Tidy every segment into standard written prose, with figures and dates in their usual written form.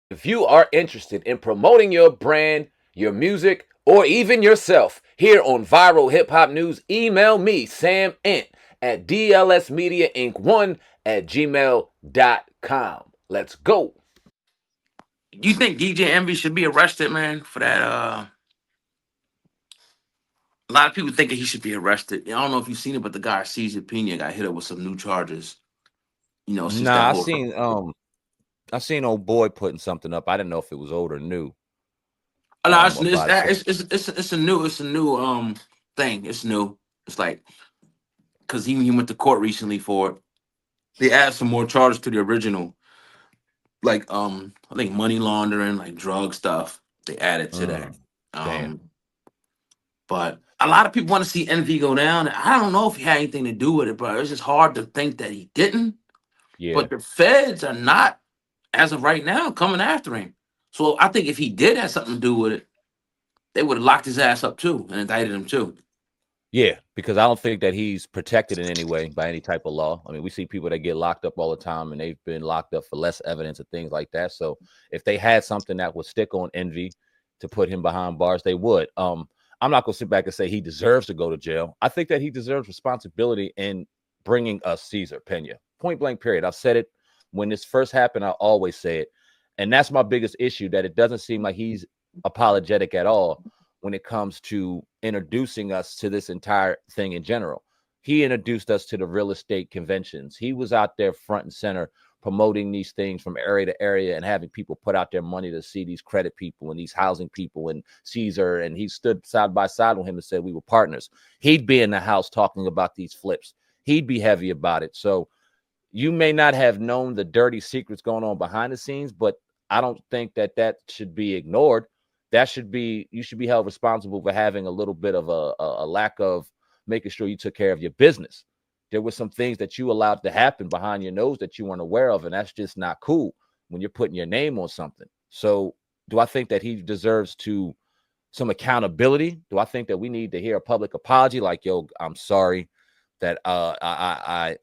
If you are interested in promoting your brand, your music, or even yourself here on Viral Hip Hop News, email me, Sam Ent, at dlsmediainc1 at gmail.com. Let's go. You think DJ Envy should be arrested, man, for that? A lot of people thinking he should be arrested. I don't know if you've seen it, but the guy Cesar Pena got hit up with some new charges. Since that Nah, whole. I seen old boy putting something up. I didn't know if it was old or new. Oh, no, About it. So it's a new thing. It's new. It's like because he went to court recently for it. They added some more charges to the original, like I think money laundering, like drug stuff. They added to that. damn. Um, but a lot of people want to see Envy go down. I don't know if he had anything to do with it, but it's just hard to think that he didn't. Yeah. But the feds are not, as of right now, coming after him. So I think if he did have something to do with it, they would have locked his ass up too and indicted him too. Yeah, because I don't think that he's protected in any way by any type of law. I mean, we see people that get locked up all the time and they've been locked up for less evidence and things like that. So if they had something that would stick on Envy to put him behind bars, they would. I'm not going to sit back and say he deserves to go to jail. I think that he deserves responsibility in bringing us Cesar Pena. Point blank, period. I've said it when this first happened. I always say it. And that's my biggest issue, that it doesn't seem like he's apologetic at all when it comes to introducing us to this entire thing in general. He introduced us to the real estate conventions. He was out there front and center promoting these things from area to area and having people put out their money to see these credit people and these housing people and Caesar. And he stood side by side with him and said we were partners. He'd be in the house talking about these flips. He'd be heavy about it. So you may not have known the dirty secrets going on behind the scenes, but I don't think that that should be ignored. That should be, you should be held responsible for having a little bit of a lack of making sure you took care of your business. There were some things that you allowed to happen behind your nose that you weren't aware of, and that's just not cool when you're putting your name on something. So, do I think that he deserves to some accountability? Do I think that we need to hear a public apology, like, yo, I'm sorry that I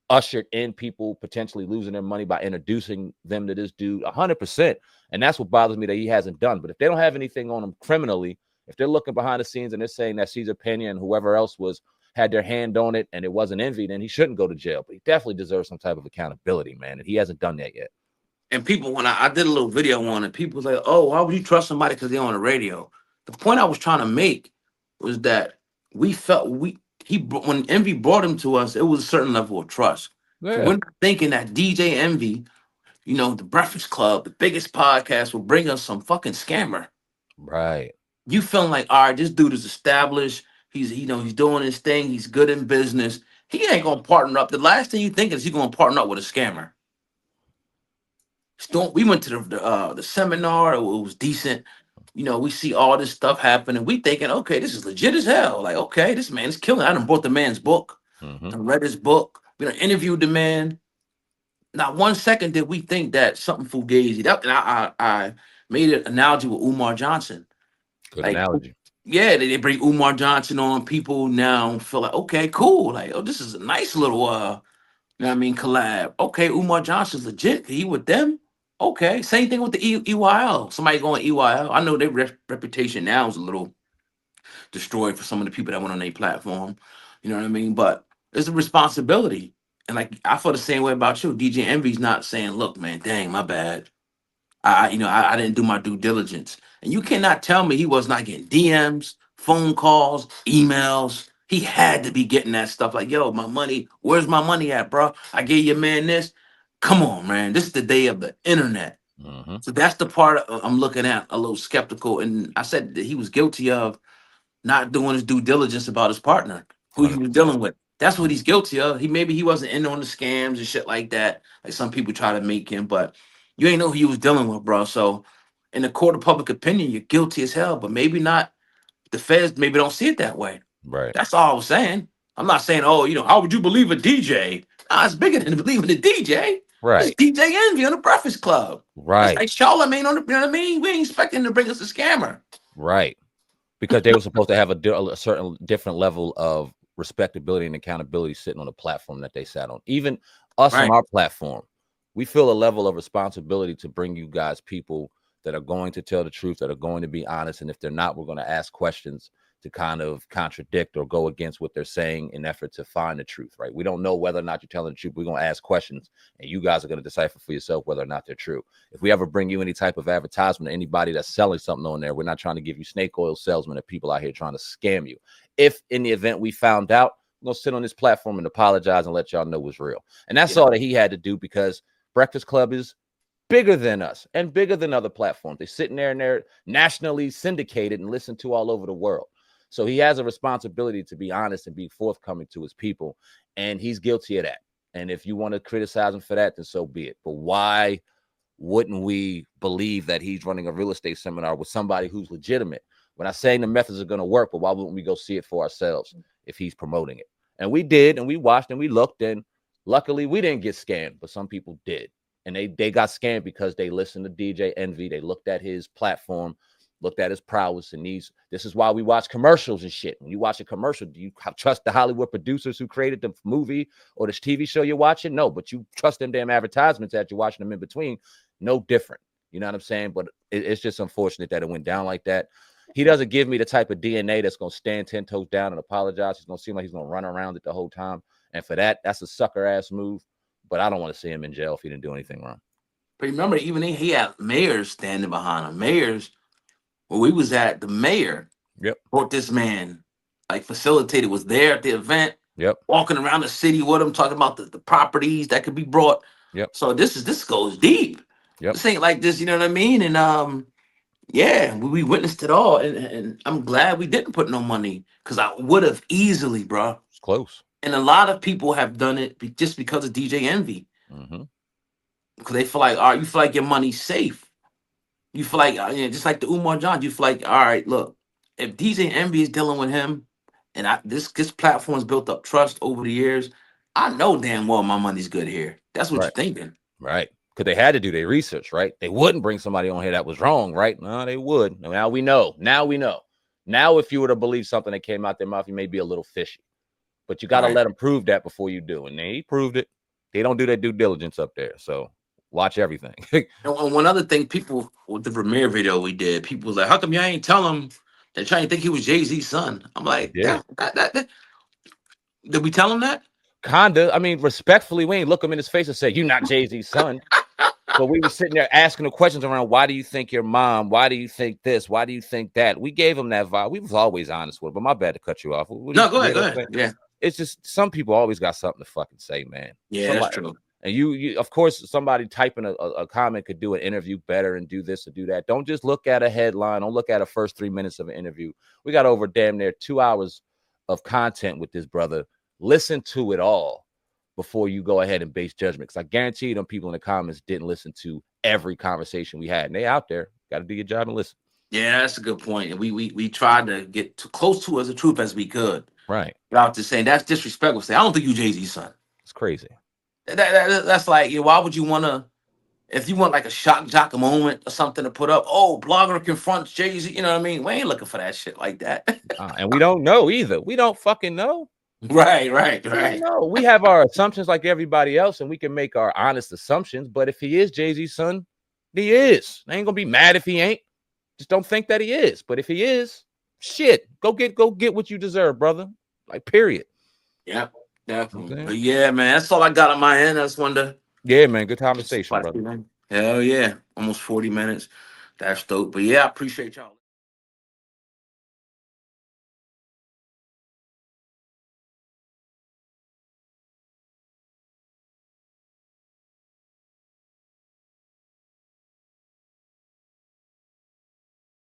ushered in people potentially losing their money by introducing them to this dude? 100%. And that's what bothers me that he hasn't done. But if they don't have anything on him criminally, if they're looking behind the scenes and they're saying that Cesar Pena and whoever else was had their hand on it and it wasn't Envy, then he shouldn't go to jail. But he definitely deserves some type of accountability, man. And he hasn't done that yet. And people, when I did a little video on it, people was like, "Oh, why would you trust somebody because they're on the radio?" The point I was trying to make was that we felt when Envy brought him to us, it was a certain level of trust. So Yeah. we're not thinking that DJ Envy, the Breakfast Club, the biggest podcast, will bring us some fucking scammer. Right. You feeling like, all right, this dude is established. He's doing his thing. He's good in business. He ain't gonna partner up. The last thing you think is he's gonna partner up with a scammer. We went to the seminar. It was decent. We see all this stuff happening. We thinking, okay, this is legit as hell. Like, okay, this man is killing. I done bought the man's book. Mm-hmm. I read his book. We done interviewed the man. Not 1 second did we think that something fugazi. And I made an analogy with Umar Johnson. Good Like, analogy. yeah, they bring Umar Johnson on. People now feel like, okay, cool. Like, oh, this is a nice little collab. Okay, Umar Johnson's legit. He with them. Okay, same thing with the EYL. Somebody going EYL. I know their reputation now is a little destroyed for some of the people that went on their platform. You know what I mean? But it's a responsibility. And like I feel the same way about you. DJ Envy's not saying, "Look, man, dang, my bad. I didn't do my due diligence." And you cannot tell me he was not getting DMs, phone calls, emails. He had to be getting that stuff. Like, yo, my money. Where's my money at, bro? I gave your man this. Come on, man. This is the day of the internet. Mm-hmm. So that's the part I'm looking at a little skeptical. And I said that he was guilty of not doing his due diligence about his partner, who he was 100%. dealing with. That's what he's guilty of. He wasn't in on the scams and shit like that, like some people try to make him. But you ain't know who you was dealing with, bro. So in the court of public opinion, you're guilty as hell. But maybe not. The feds maybe don't see it that way. Right. That's all I was saying. I'm not saying, oh, how would you believe a DJ? Nah, it's bigger than believing a DJ. It's Right. DJ Envy on the Breakfast Club. It's Right. like Charlamagne on the, you know what I mean? We ain't expecting to bring us a scammer. Right. Because they were supposed to have a certain different level of respectability and accountability sitting on the platform that they sat on. Even us on Right. our platform, we feel a level of responsibility to bring you guys people that are going to tell the truth, that are going to be honest. And if they're not, we're going to ask questions to kind of contradict or go against what they're saying in effort to find the truth, right? We don't know whether or not you're telling the truth. We're going to ask questions, and you guys are going to decipher for yourself whether or not they're true. If we ever bring you any type of advertisement or anybody that's selling something on there, we're not trying to give you snake oil salesmen or people out here trying to scam you. If in the event we found out, we're going to sit on this platform and apologize and let y'all know what's real. And that's all that he had to do, because Breakfast Club is bigger than us and bigger than other platforms. They're sitting there and they're nationally syndicated and listened to all over the world. So he has a responsibility to be honest and be forthcoming to his people. And he's guilty of that. And if you want to criticize him for that, then so be it. But why wouldn't we believe that he's running a real estate seminar with somebody who's legitimate? We're not saying the methods are going to work, but why wouldn't we go see it for ourselves if he's promoting it? And we did, and we watched and we looked, and luckily we didn't get scammed, but some people did. And they got scammed because they listened to DJ Envy. They looked at his platform, looked at his prowess, and this is why we watch commercials and shit. When you watch a commercial, do you trust the Hollywood producers who created the movie or the TV show you're watching? No, but you trust them damn advertisements that you're watching them in between. No different. You know what I'm saying? But it's just unfortunate that it went down like that. He doesn't give me the type of DNA that's going to stand 10 toes down and apologize. He's going to seem like he's going to run around it the whole time. And for that, that's a sucker ass move. But I don't want to see him in jail if he didn't do anything wrong. But remember, even he had mayors standing behind him. Mayors, where we was at, the mayor brought this man, like facilitated, was there at the event, walking around the city with him, talking about the properties that could be brought. So this goes deep. This ain't like this, you know what I mean? And yeah, we witnessed it all, and I'm glad we didn't put no money, because I would have easily, bro. It's close. And a lot of people have done it just because of DJ Envy. Because they feel like, all right, you feel like your money's safe. You feel like, just like the Umar John, you feel like, all right, look, if DJ Envy is dealing with him, and this platform's built up trust over the years, I know damn well my money's good here. That's what you're thinking. Right. Because they had to do their research, right? They wouldn't bring somebody on here that was wrong, right? No, they would. Now we know. Now we know. Now, if you were to believe something that came out their mouth, you may be a little fishy. But you got to let them prove that before you do. And he proved it. They don't do that due diligence up there. So watch everything. And one other thing, people, with the premiere video we did, people was like, how come y'all ain't tell him? They're trying to think he was Jay-Z's son. I'm like, did we tell him that? Kinda. I mean, respectfully, we ain't look him in his face and say, you're not Jay-Z's son. But we were sitting there asking the questions around, why do you think your mom? Why do you think this? Why do you think that? We gave him that vibe. We was always honest with him, but my bad to cut you off. No, go ahead. Yeah. It's just some people always got something to fucking say, man. Yeah, that's true. And you, of course, somebody typing a comment could do an interview better and do this or do that. Don't just look at a headline. Don't look at the first 3 minutes of an interview. We got over damn near 2 hours of content with this brother. Listen to it all before you go ahead and base judgment. Because I guarantee you them people in the comments didn't listen to every conversation we had. And they out there. Got to do your job and listen. Yeah, that's a good point. And we tried to get too close to as the truth as we could. Right. Without just saying that's disrespectful. Say, I don't think you Jay-Z's son. It's crazy. That's like, why would you want to, if you want like a shock jock moment or something to put up, blogger confronts Jay-Z, you know what I mean? We ain't looking for that shit like that. And we don't know either. We don't fucking know. Right. No, we have our assumptions like everybody else, and we can make our honest assumptions. But if he is Jay-Z's son, he is. I ain't gonna be mad if he ain't. Just don't think that he is. But if he is, shit, go get what you deserve, brother. Like, period. Yeah, definitely. Okay. But yeah, man, that's all I got on my end. I just wanted to. Yeah, man, good conversation, brother. Hell yeah, almost 40 minutes. That's dope. But yeah, I appreciate y'all.